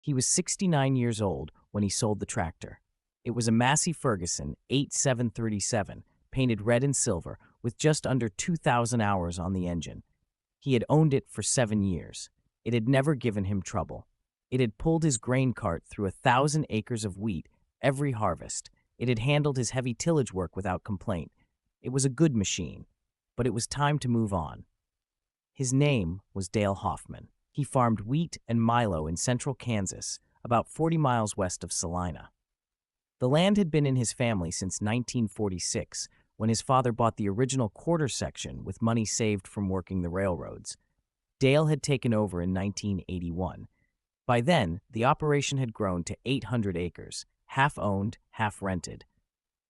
He was 69 years old when he sold the tractor. It was a Massey Ferguson 8737, painted red and silver, with just under 2,000 hours on the engine. He had owned it for 7 years. It had never given him trouble. It had pulled his grain cart through 1,000 acres of wheat every harvest. It had handled his heavy tillage work without complaint. It was a good machine, but it was time to move on. His name was Dale Hoffman. He farmed wheat and milo in central Kansas, about 40 miles west of Salina. The land had been in his family since 1946, when his father bought the original quarter section with money saved from working the railroads. Dale had taken over in 1981. By then, the operation had grown to 800 acres, half owned, half rented.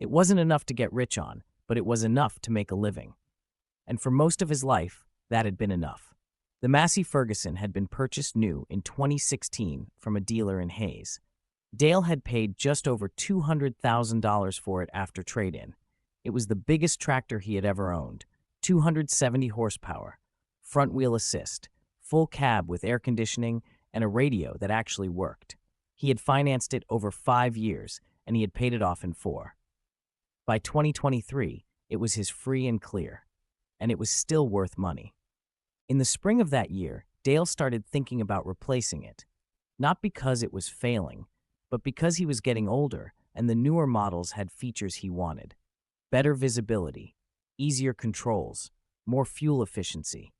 It wasn't enough to get rich on, but it was enough to make a living. And for most of his life, that had been enough. The Massey Ferguson had been purchased new in 2016 from a dealer in Hayes. Dale had paid just over $200,000 for it after trade-in. It was the biggest tractor he had ever owned, 270 horsepower, front-wheel assist, full cab with air conditioning, and a radio that actually worked. He had financed it over 5 years, and he had paid it off in 4. By 2023, it was his free and clear, and it was still worth money. In the spring of that year, Dale started thinking about replacing it, not because it was failing, but because he was getting older and the newer models had features he wanted. Better visibility, easier controls, more fuel efficiency.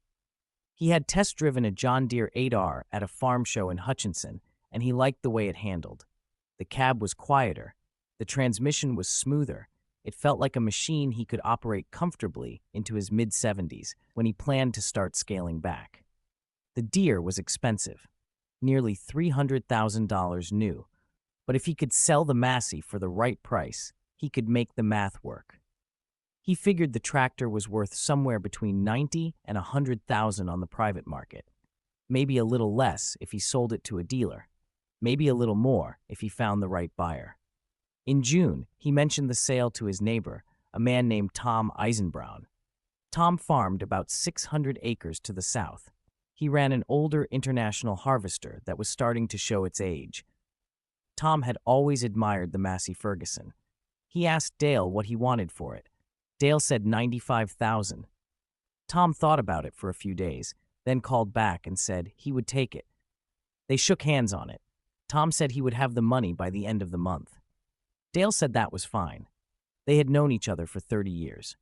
He had test-driven a John Deere 8R at a farm show in Hutchinson, and he liked the way it handled. The cab was quieter, the transmission was smoother. It felt like a machine he could operate comfortably into his mid-70s when he planned to start scaling back. The Deere was expensive, nearly $300,000 new, but if he could sell the Massey for the right price, he could make the math work. He figured the tractor was worth somewhere between $90,000 and $100,000 on the private market, maybe a little less if he sold it to a dealer, maybe a little more if he found the right buyer. In June, he mentioned the sale to his neighbor, a man named Tom Eisenbrown. Tom farmed about 600 acres to the south. He ran an older international harvester that was starting to show its age. Tom had always admired the Massey Ferguson. He asked Dale what he wanted for it. Dale said $95,000. Tom thought about it for a few days, then called back and said he would take it. They shook hands on it. Tom said he would have the money by the end of the month. Dale said that was fine. They had known each other for 30 years.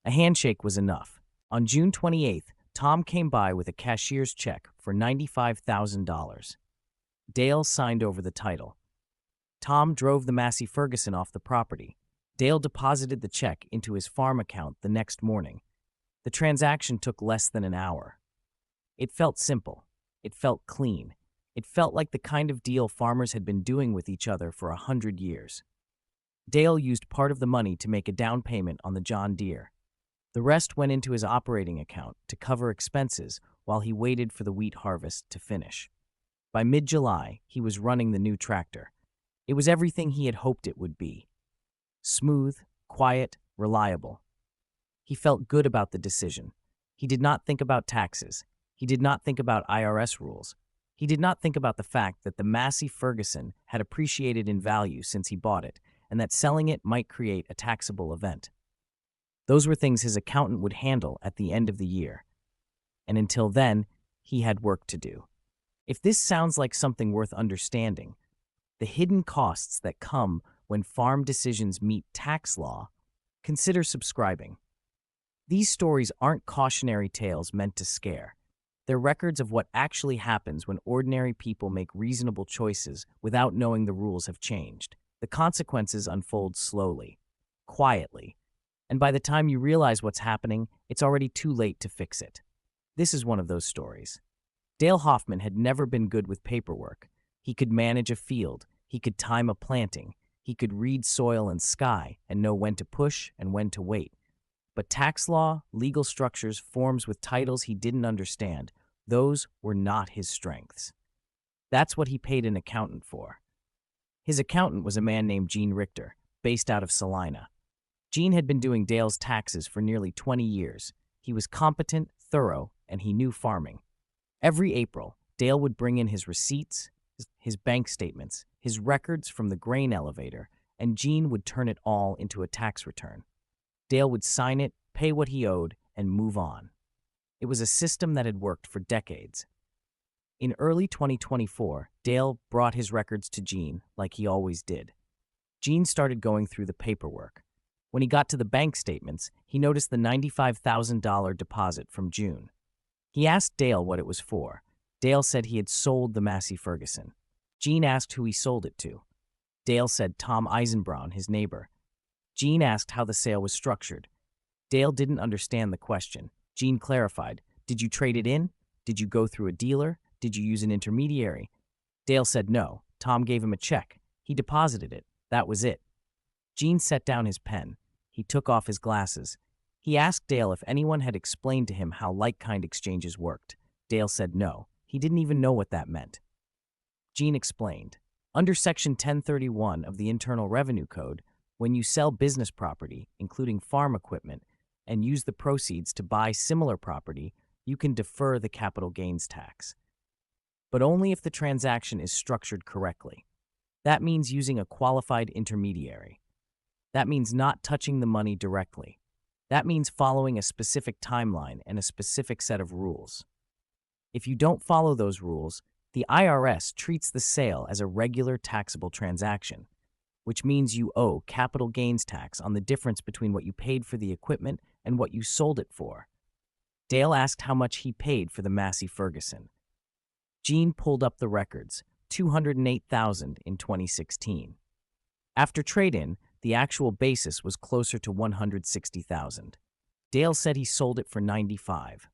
A handshake was enough. On June 28th, Tom came by with a cashier's check for $95,000. Dale signed over the title. Tom drove the Massey Ferguson off the property. Dale deposited the check into his farm account the next morning. The transaction took less than an hour. It felt simple. It felt clean. It felt like the kind of deal farmers had been doing with each other for 100 years. Dale used part of the money to make a down payment on the John Deere. The rest went into his operating account to cover expenses while he waited for the wheat harvest to finish. By mid-July, he was running the new tractor. It was everything he had hoped it would be. Smooth, quiet, reliable. He felt good about the decision. He did not think about taxes. He did not think about IRS rules. He did not think about the fact that the Massey Ferguson had appreciated in value since he bought it, and that selling it might create a taxable event. Those were things his accountant would handle at the end of the year. And until then, he had work to do. If this sounds like something worth understanding, the hidden costs that come when farm decisions meet tax law, consider subscribing. These stories aren't cautionary tales meant to scare. They're records of what actually happens when ordinary people make reasonable choices without knowing the rules have changed. The consequences unfold slowly, quietly, and by the time you realize what's happening, it's already too late to fix it. This is one of those stories. Dale Hoffman had never been good with paperwork. He could manage a field, he could time a planting, he could read soil and sky and know when to push and when to wait. But tax law, legal structures, forms with titles he didn't understand, those were not his strengths. That's what he paid an accountant for. His accountant was a man named Gene Richter, based out of Salina. Gene had been doing Dale's taxes for nearly 20 years. He was competent, thorough, and he knew farming. Every April, Dale would bring in his receipts, his bank statements, his records from the grain elevator, and Gene would turn it all into a tax return. Dale would sign it, pay what he owed, and move on. It was a system that had worked for decades. In early 2024, Dale brought his records to Gene like he always did. Gene started going through the paperwork. When he got to the bank statements, he noticed the $95,000 deposit from June. He asked Dale what it was for. Dale said he had sold the Massey Ferguson. Gene asked who he sold it to. Dale said Tom Eisenbraun, his neighbor. Gene asked how the sale was structured. Dale didn't understand the question. Gene clarified, "Did you trade it in? Did you go through a dealer? Did you use an intermediary?" Dale said no. Tom gave him a check. He deposited it. That was it. Gene set down his pen. He took off his glasses. He asked Dale if anyone had explained to him how like-kind exchanges worked. Dale said no. He didn't even know what that meant. Gene explained. Under Section 1031 of the Internal Revenue Code, when you sell business property, including farm equipment, and use the proceeds to buy similar property, you can defer the capital gains tax. But only if the transaction is structured correctly. That means using a qualified intermediary. That means not touching the money directly. That means following a specific timeline and a specific set of rules. If you don't follow those rules, the IRS treats the sale as a regular taxable transaction, which means you owe capital gains tax on the difference between what you paid for the equipment and what you sold it for. Dale asked how much he paid for the Massey Ferguson. Gene pulled up the records, $208,000 in 2016. After trade-in, the actual basis was closer to $160,000. Dale said he sold it for $95,000.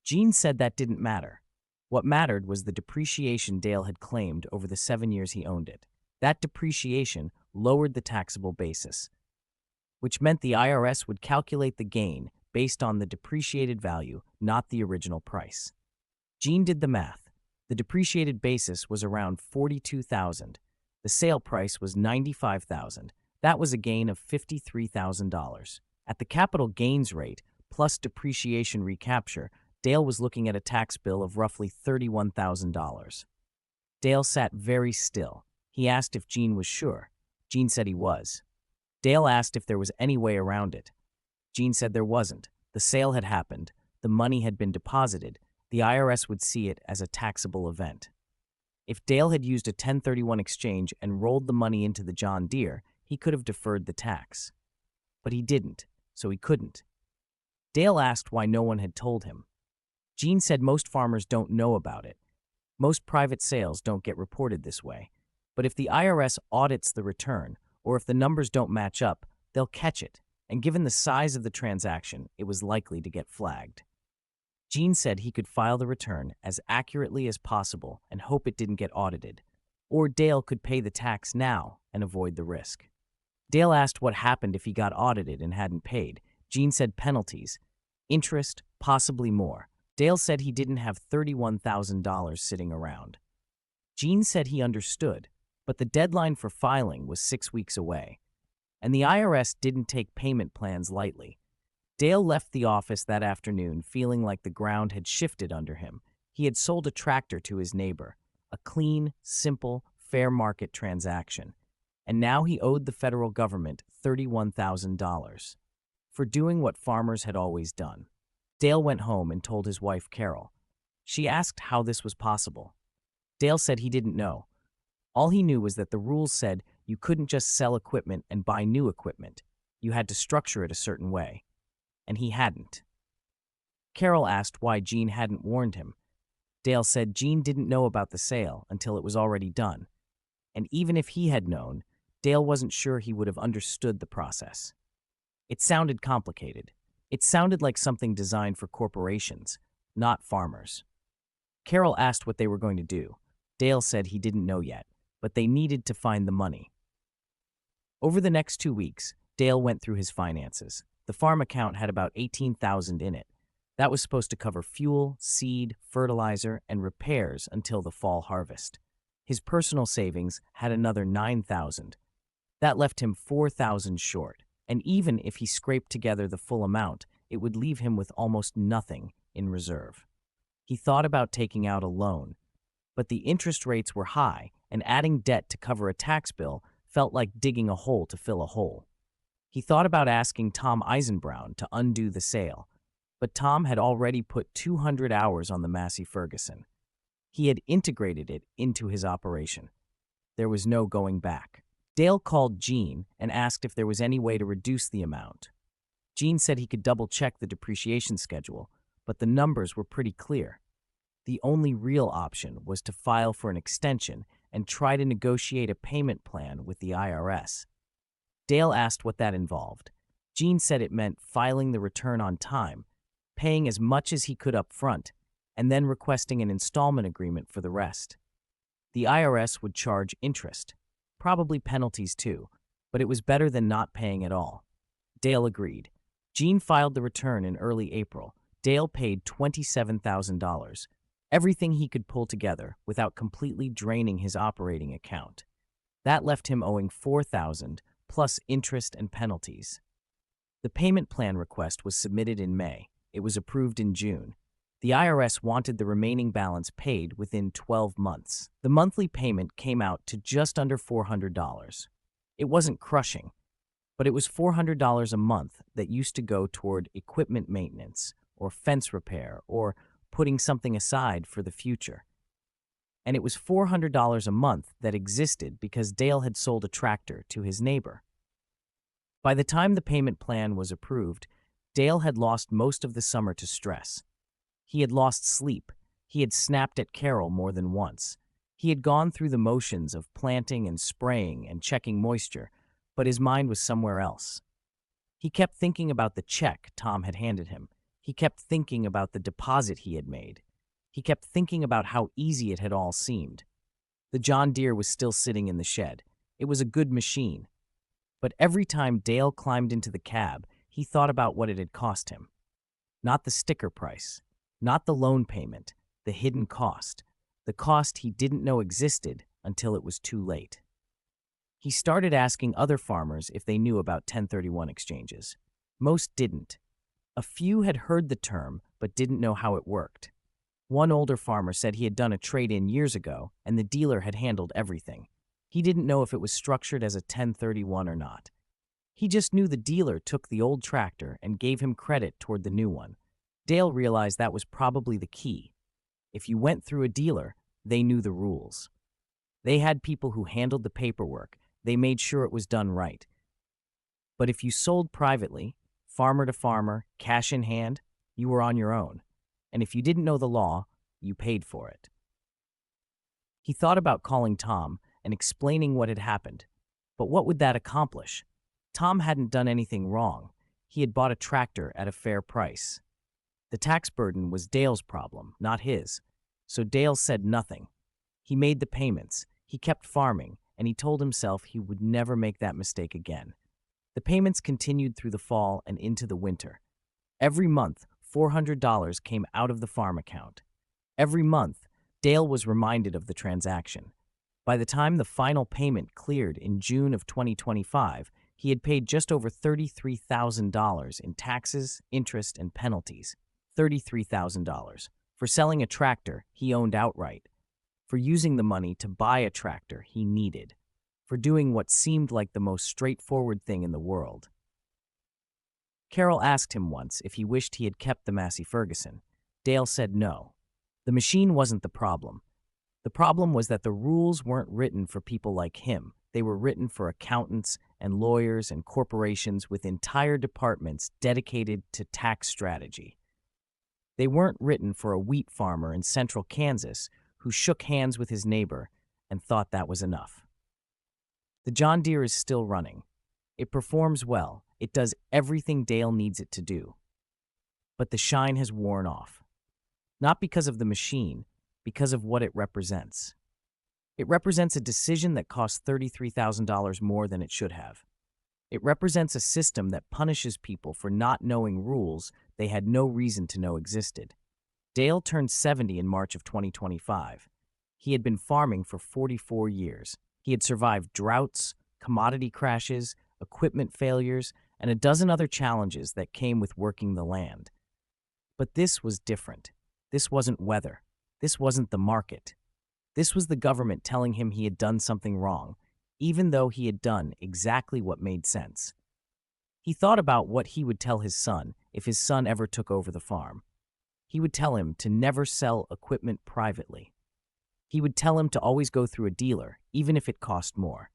Gene said that didn't matter. What mattered was the depreciation Dale had claimed over the 7 years he owned it. That depreciation lowered the taxable basis, which meant the IRS would calculate the gain based on the depreciated value, not the original price. Gene did the math. The depreciated basis was around $42,000. The sale price was $95,000. That was a gain of $53,000. At the capital gains rate, plus depreciation recapture, Dale was looking at a tax bill of roughly $31,000. Dale sat very still. He asked if Gene was sure. Gene said he was. Dale asked if there was any way around it. Gene said there wasn't. The sale had happened. The money had been deposited. The IRS would see it as a taxable event. If Dale had used a 1031 exchange and rolled the money into the John Deere, he could have deferred the tax. But he didn't, so he couldn't. Dale asked why no one had told him. Gene said most farmers don't know about it. Most private sales don't get reported this way. But if the IRS audits the return, or if the numbers don't match up, they'll catch it, and given the size of the transaction, it was likely to get flagged. Gene said he could file the return as accurately as possible and hope it didn't get audited, or Dale could pay the tax now and avoid the risk. Dale asked what happened if he got audited and hadn't paid. Gene said penalties, interest, possibly more. Dale said he didn't have $31,000 sitting around. Gene said he understood, but the deadline for filing was 6 weeks away, and the IRS didn't take payment plans lightly. Dale left the office that afternoon feeling like the ground had shifted under him. He had sold a tractor to his neighbor, a clean, simple, fair market transaction, and now he owed the federal government $31,000 for doing what farmers had always done. Dale went home and told his wife, Carol. She asked how this was possible. Dale said he didn't know. All he knew was that the rules said you couldn't just sell equipment and buy new equipment. You had to structure it a certain way. And he hadn't. Carol asked why Gene hadn't warned him. Dale said Gene didn't know about the sale until it was already done. And even if he had known, Dale wasn't sure he would have understood the process. It sounded complicated. It sounded like something designed for corporations, not farmers. Carol asked what they were going to do. Dale said he didn't know yet, but they needed to find the money. Over the next 2 weeks, Dale went through his finances. The farm account had about $18,000 in it. That was supposed to cover fuel, seed, fertilizer, and repairs until the fall harvest. His personal savings had another $9,000. That left him $4,000 short, and even if he scraped together the full amount, it would leave him with almost nothing in reserve. He thought about taking out a loan. but the interest rates were high, and adding debt to cover a tax bill felt like digging a hole to fill a hole. He thought about asking Tom Eisenbrown to undo the sale, but Tom had already put 200 hours on the Massey Ferguson. He had integrated it into his operation. There was no going back. Dale called Gene and asked if there was any way to reduce the amount. Gene said he could double-check the depreciation schedule, but the numbers were pretty clear. The only real option was to file for an extension and try to negotiate a payment plan with the IRS. Dale asked what that involved. Gene said it meant filing the return on time, paying as much as he could up front, and then requesting an installment agreement for the rest. The IRS would charge interest, probably penalties too, but it was better than not paying at all. Dale agreed. Gene filed the return in early April. Dale paid $27,000, everything he could pull together without completely draining his operating account. That left him owing $4,000 plus interest and penalties. The payment plan request was submitted in May. It was approved in June. The IRS wanted the remaining balance paid within 12 months. The monthly payment came out to just under $400. It wasn't crushing, but it was $400 a month that used to go toward equipment maintenance or fence repair or putting something aside for the future. And it was $400 a month that existed because Dale had sold a tractor to his neighbor. By the time the payment plan was approved, Dale had lost most of the summer to stress. He had lost sleep. He had snapped at Carol more than once. He had gone through the motions of planting and spraying and checking moisture, but his mind was somewhere else. He kept thinking about the check Tom had handed him. He kept thinking about the deposit he had made. He kept thinking about how easy it had all seemed. The John Deere was still sitting in the shed. It was a good machine. But every time Dale climbed into the cab, he thought about what it had cost him. Not the sticker price, not the loan payment, the hidden cost, the cost he didn't know existed until it was too late. He started asking other farmers if they knew about 1031 exchanges. Most didn't. A few had heard the term but didn't know how it worked. One older farmer said he had done a trade-in years ago and the dealer had handled everything. He didn't know if it was structured as a 1031 or not. He just knew the dealer took the old tractor and gave him credit toward the new one. Dale realized that was probably the key. If you went through a dealer, they knew the rules. They had people who handled the paperwork. They made sure it was done right. But if you sold privately, farmer to farmer, cash in hand, you were on your own. And if you didn't know the law, you paid for it. He thought about calling Tom and explaining what had happened. But what would that accomplish? Tom hadn't done anything wrong. He had bought a tractor at a fair price. The tax burden was Dale's problem, not his. So Dale said nothing. He made the payments, he kept farming, and he told himself he would never make that mistake again. The payments continued through the fall and into the winter. Every month, $400 came out of the farm account. Every month, Dale was reminded of the transaction. By the time the final payment cleared in June of 2025, he had paid just over $33,000 in taxes, interest, and penalties. $33,000 for selling a tractor he owned outright, for using the money to buy a tractor he needed, for doing what seemed like the most straightforward thing in the world. Carol asked him once if he wished he had kept the Massey Ferguson. Dale said no. The machine wasn't the problem. The problem was that the rules weren't written for people like him. They were written for accountants and lawyers and corporations with entire departments dedicated to tax strategy. They weren't written for a wheat farmer in central Kansas who shook hands with his neighbor and thought that was enough. The John Deere is still running. It performs well. It does everything Dale needs it to do. But the shine has worn off. Not because of the machine, because of what it represents. It represents a decision that costs $33,000 more than it should have. It represents a system that punishes people for not knowing rules they had no reason to know existed. Dale turned 70 in March of 2025. He had been farming for 44 years. He had survived droughts, commodity crashes, equipment failures, and a dozen other challenges that came with working the land. But this was different. This wasn't weather. This wasn't the market. This was the government telling him he had done something wrong, even though he had done exactly what made sense. He thought about what he would tell his son if his son ever took over the farm. He would tell him to never sell equipment privately. He would tell him to always go through a dealer, even if it cost more.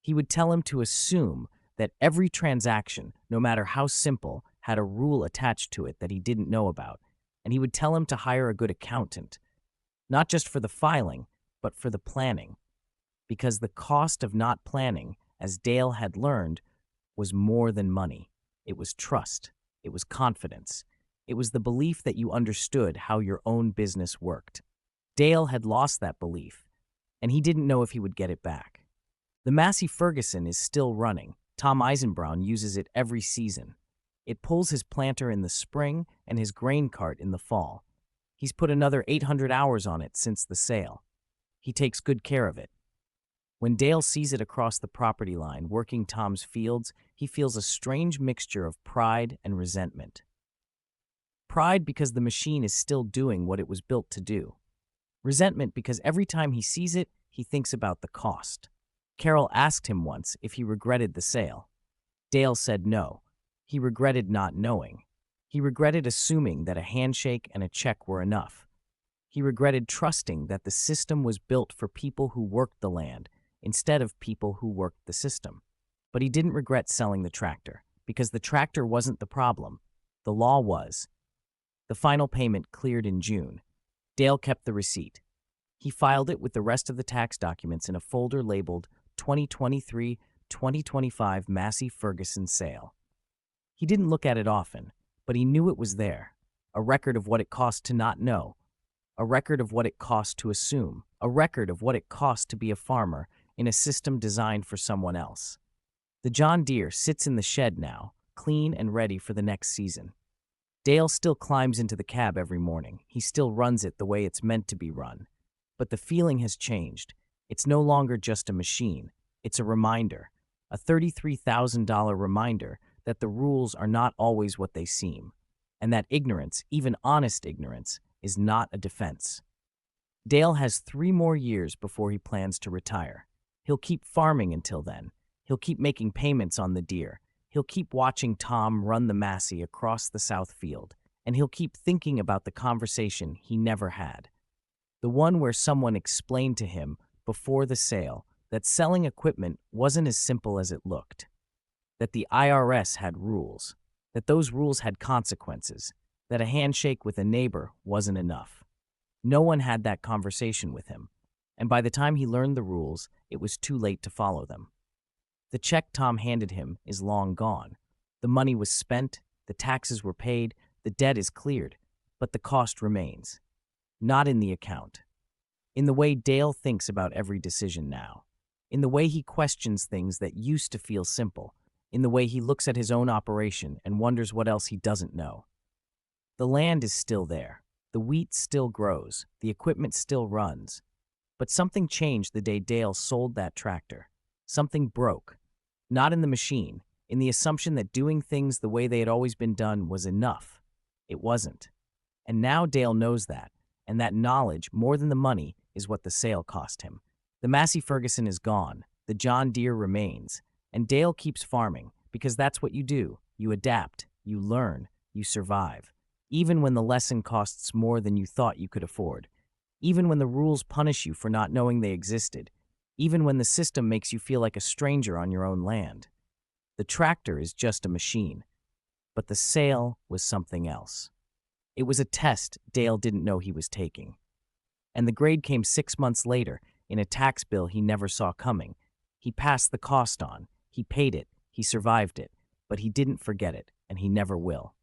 He would tell him to assume that every transaction, no matter how simple, had a rule attached to it that he didn't know about, and he would tell him to hire a good accountant, not just for the filing, but for the planning, because the cost of not planning, as Dale had learned, was more than money. It was trust. It was confidence. It was the belief that you understood how your own business worked. Dale had lost that belief, and he didn't know if he would get it back. The Massey Ferguson is still running. Tom Eisenbraun uses it every season. It pulls his planter in the spring and his grain cart in the fall. He's put another 800 hours on it since the sale. He takes good care of it. When Dale sees it across the property line working Tom's fields, he feels a strange mixture of pride and resentment. Pride because the machine is still doing what it was built to do. Resentment because every time he sees it, he thinks about the cost. Carol asked him once if he regretted the sale. Dale said no. He regretted not knowing. He regretted assuming that a handshake and a check were enough. He regretted trusting that the system was built for people who worked the land instead of people who worked the system. But he didn't regret selling the tractor, because the tractor wasn't the problem. The law was. The final payment cleared in June. Dale kept the receipt. He filed it with the rest of the tax documents in a folder labeled 2023-2025 Massey Ferguson sale. He didn't look at it often, but he knew it was there, a record of what it cost to not know, a record of what it cost to assume, a record of what it cost to be a farmer in a system designed for someone else. The John Deere sits in the shed now, clean and ready for the next season. Dale still climbs into the cab every morning. He still runs it the way it's meant to be run. But the feeling has changed. It's no longer just a machine. It's a reminder, a $33,000 reminder that the rules are not always what they seem, and that ignorance, even honest ignorance, is not a defense. Dale has 3 more years before he plans to retire. He'll keep farming until then. He'll keep making payments on the Deere. He'll keep watching Tom run the Massey across the south field, and he'll keep thinking about the conversation he never had. The one where someone explained to him before the sale that selling equipment wasn't as simple as it looked, that the IRS had rules, that those rules had consequences, that a handshake with a neighbor wasn't enough. No one had that conversation with him, and by the time he learned the rules, it was too late to follow them. The check Tom handed him is long gone. The money was spent, the taxes were paid, the debt is cleared, but the cost remains. Not in the account. In the way Dale thinks about every decision now. In the way he questions things that used to feel simple. In the way he looks at his own operation and wonders what else he doesn't know. The land is still there. The wheat still grows. The equipment still runs. But something changed the day Dale sold that tractor. Something broke. Not in the machine, in the assumption that doing things the way they had always been done was enough. It wasn't. And now Dale knows that, and that knowledge, more than the money, is what the sale cost him. The Massey Ferguson is gone. The John Deere remains. And Dale keeps farming, because that's what you do. You adapt, you learn, you survive. Even when the lesson costs more than you thought you could afford. Even when the rules punish you for not knowing they existed. Even when the system makes you feel like a stranger on your own land. The tractor is just a machine. But the sale was something else. It was a test Dale didn't know he was taking. And the grade came 6 months later in a tax bill he never saw coming. He passed the cost on. He paid it. He survived it. But he didn't forget it, and he never will.